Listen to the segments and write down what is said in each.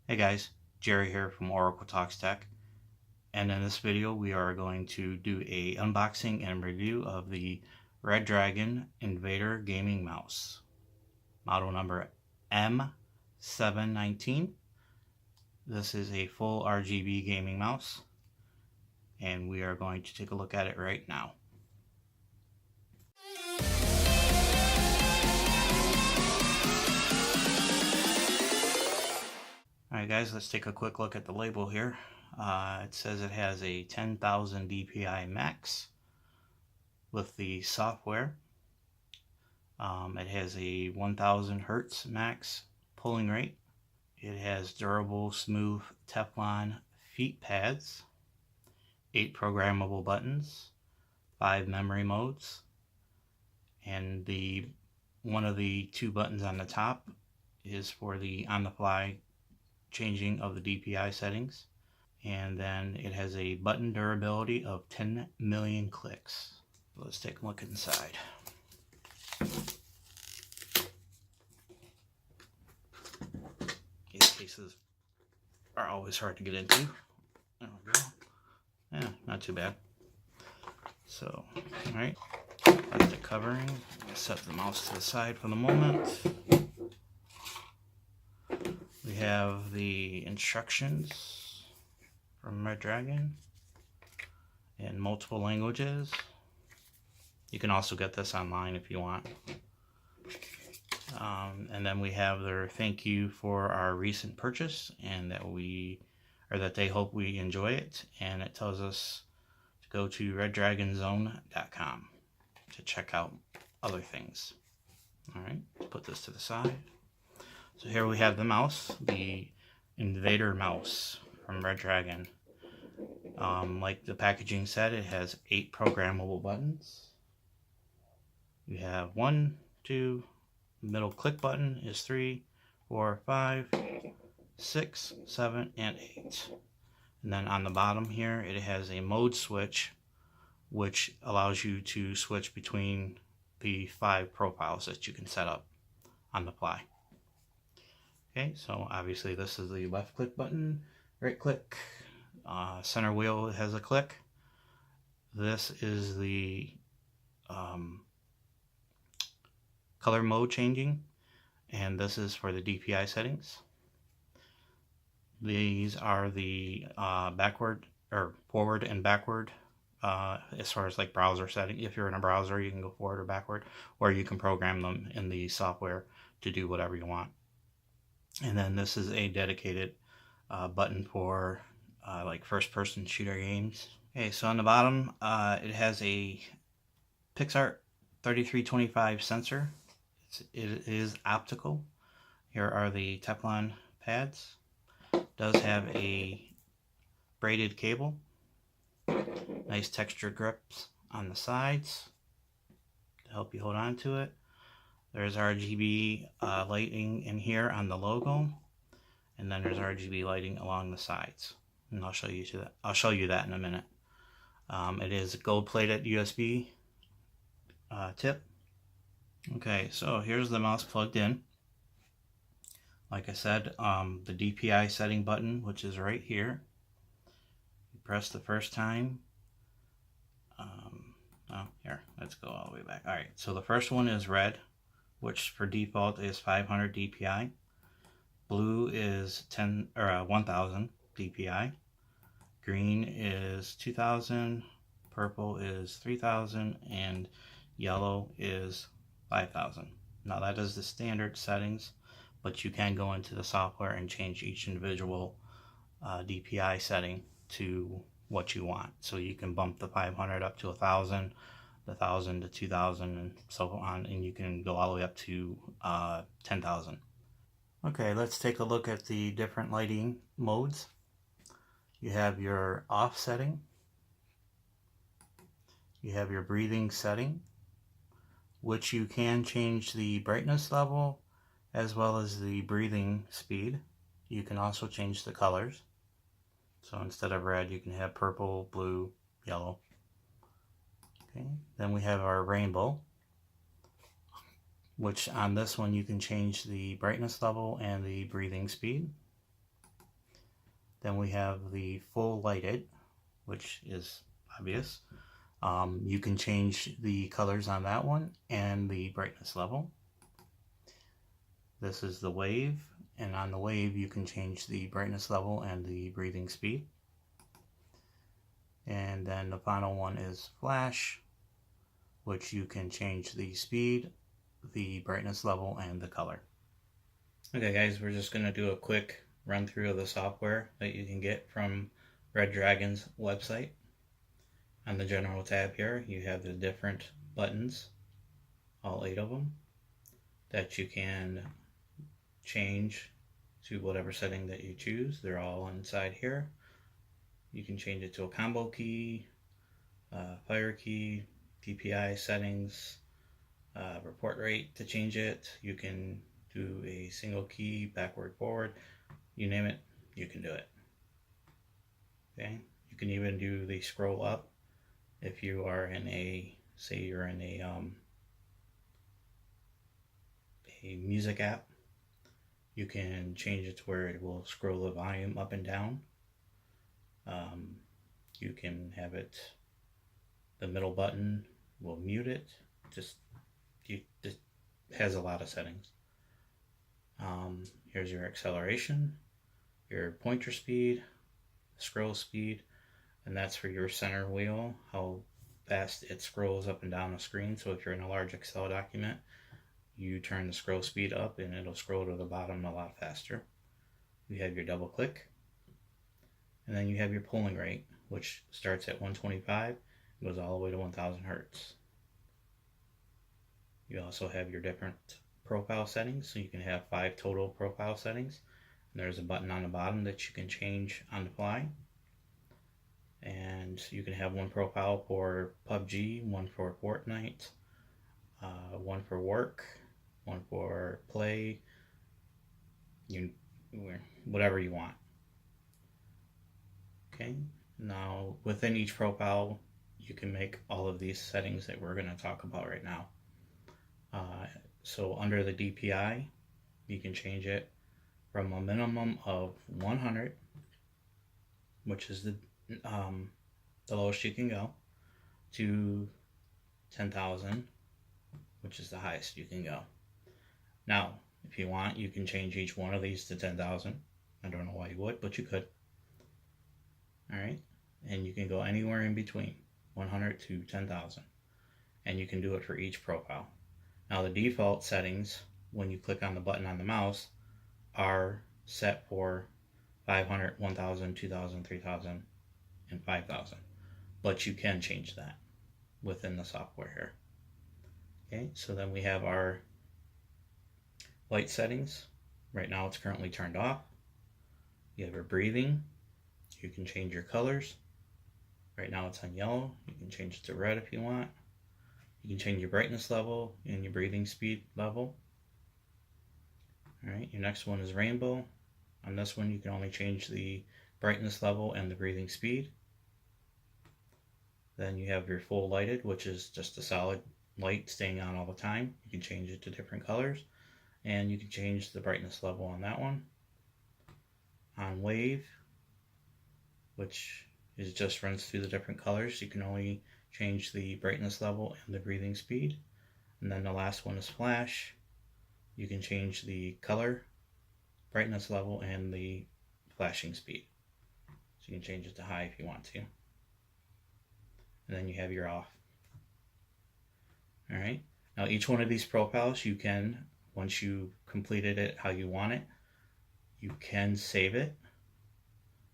Hey guys, Jerry here from Oracle Talks Tech, and in this video we are going to do a unboxing and review of the Redragon Invader gaming mouse, model number M719. This is a full RGB gaming mouse, and we are going to take a look at it right now. Alright guys, let's take a quick look at the label here. It says it has a 10,000 DPI max with the software. It has a 1000 Hertz max pulling rate. It has durable, smooth Teflon feet pads, 8 programmable buttons, 5 memory modes, and one of the 2 buttons on the top is for the on-the-fly changing of the DPI settings. And then it has a button durability of 10 million clicks. Let's take a look inside. These cases are always hard to get into. There we go. Yeah, not too bad. So, alright, that's the covering. Set the mouse to the side for the moment. We have the instructions from Redragon in multiple languages. You can also get this online if you want. And then we have their thank you for our recent purchase, and that they hope we enjoy it. And it tells us to go to redragonzone.com to check out other things. All right, let's put this to the side. So here we have the mouse, the Invader mouse from Redragon. Like the packaging said, it has 8 programmable buttons. You have 1, 2, middle click button is 3, 4, 5, 6, 7, and 8. And then on the bottom here, it has a mode switch, which allows you to switch between the 5 profiles that you can set up on the fly. Okay, so obviously this is the left click button, right click, center wheel has a click. This is the color mode changing, and this is for the DPI settings. These are the forward and backward as far as like browser setting. If you're in a browser, you can go forward or backward, or you can program them in the software to do whatever you want. And then this is a dedicated button for like first-person shooter games. Okay, so on the bottom, it has a PixArt 3325 sensor. It is optical. Here are the Teflon pads. It does have a braided cable. Nice texture grips on the sides to help you hold on to it. There's RGB lighting in here on the logo, and then there's RGB lighting along the sides, and I'll show you that in a minute. It is gold-plated USB tip. Okay, so here's the mouse plugged in. Like I said, the DPI setting button, which is right here. You press the first time. Here, let's go all the way back. All right, so the first one is red, which for default is 500 DPI. Blue is 1000 DPI. Green is 2000. Purple is 3000, and yellow is 5000. Now that is the standard settings, but you can go into the software and change each individual DPI setting to what you want. So you can bump the 500 up to 1000, the 1000 to 2000, and so on, and you can go all the way up to 10,000. Okay, let's take a look at the different lighting modes. You have your off setting. You have your breathing setting, which you can change the brightness level as well as the breathing speed. You can also change the colors. So instead of red, you can have purple, blue, yellow. Okay, then we have our rainbow, which on this one you can change the brightness level and the breathing speed. Then we have the full lighted, which is obvious. You can change the colors on that one and the brightness level. This is the wave, and on the wave you can change the brightness level and the breathing speed. And then the final one is flash, which you can change the speed, the brightness level, and the color. Okay guys, we're just going to do a quick run through of the software that you can get from Redragon's website. On the general tab here, you have the different buttons, all 8 of them, that you can change to whatever setting that you choose. They're all inside here. You can change it to a combo key, fire key, DPI settings, report rate to change it. You can do a single key, backward, forward, you name it, you can do it. Okay, you can even do the scroll up if you are in a, say you're in a music app. You can change it to where it will scroll the volume up and down. You can have it, the middle button will mute it. It has a lot of settings. Here's your acceleration, your pointer speed, scroll speed, and that's for your center wheel, how fast it scrolls up and down the screen. So if you're in a large Excel document, you turn the scroll speed up and it'll scroll to the bottom a lot faster. You have your double click, and then you have your polling rate, which starts at 125 and goes all the way to 1000 Hertz. You also have your different profile settings, so you can have 5 total profile settings. And there's a button on the bottom that you can change on the fly. And you can have one profile for PUBG, one for Fortnite, one for work, one for play, whatever you want. Okay, now within each profile you can make all of these settings that we're going to talk about right now. So under the DPI, you can change it from a minimum of 100, which is the lowest you can go, to 10,000, which is the highest you can go. Now, if you want, you can change each one of these to 10,000. I don't know why you would, but you could. Alright, and you can go anywhere in between 100 to 10,000, and you can do it for each profile. Now the default settings, when you click on the button on the mouse, are set for 500, 1000, 2000, 3000, and 5000. But you can change that within the software here. Okay, so then we have our light settings. Right now it's currently turned off. You have your breathing. You can change your colors. Right now it's on yellow. You can change it to red if you want. You can change your brightness level and your breathing speed level. Alright, your next one is rainbow. On this one you can only change the brightness level and the breathing speed. Then you have your full lighted, which is just a solid light staying on all the time. You can change it to different colors, and you can change the brightness level on that one. On wave, which is just runs through the different colors, you can only change the brightness level and the breathing speed. And then the last one is flash. You can change the color, brightness level, and the flashing speed. So you can change it to high if you want to. And then you have your off. Alright, now each one of these profiles you can, once you completed it how you want it, you can save it.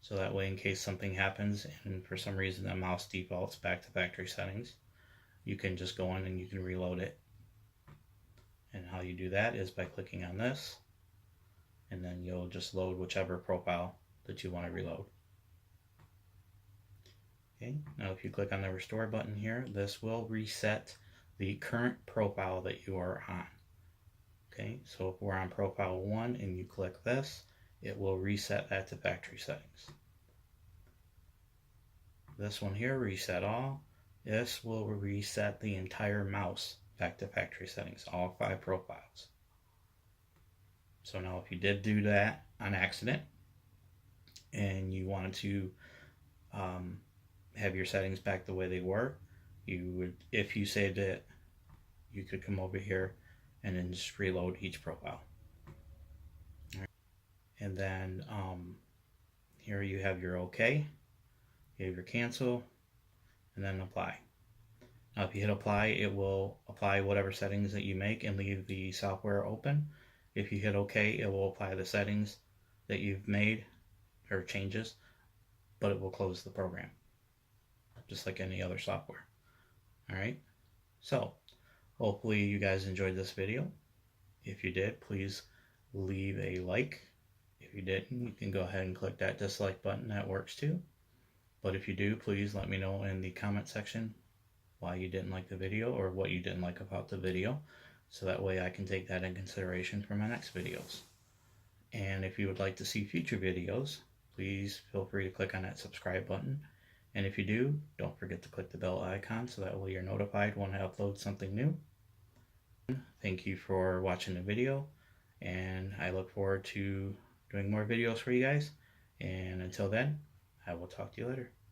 So that way in case something happens and for some reason the mouse defaults back to factory settings, you can just go in and you can reload it. And how you do that is by clicking on this, and then you'll just load whichever profile that you want to reload. Okay, now if you click on the restore button here, this will reset the current profile that you are on. Okay, so if we're on profile 1 and you click this, it will reset that to factory settings. This one here, reset all. This will reset the entire mouse back to factory settings, all 5 profiles. So now if you did do that on accident and you wanted to have your settings back the way they were, you would, if you saved it, you could come over here and then just reload each profile. Right. And then here you have your OK, you have your cancel, and then apply. Now if you hit apply, it will apply whatever settings that you make and leave the software open. If you hit OK, it will apply the settings that you've made or changes, but it will close the program, just like any other software. Alright, so hopefully you guys enjoyed this video. If you did, please leave a like. If you didn't, you can go ahead and click that dislike button, that works too. But if you do, please let me know in the comment section why you didn't like the video or what you didn't like about the video, so that way I can take that in consideration for my next videos. And if you would like to see future videos, please feel free to click on that subscribe button. And if you do, don't forget to click the bell icon so that way you're notified when I upload something new. Thank you for watching the video, and I look forward to doing more videos for you guys. And until then, I will talk to you later.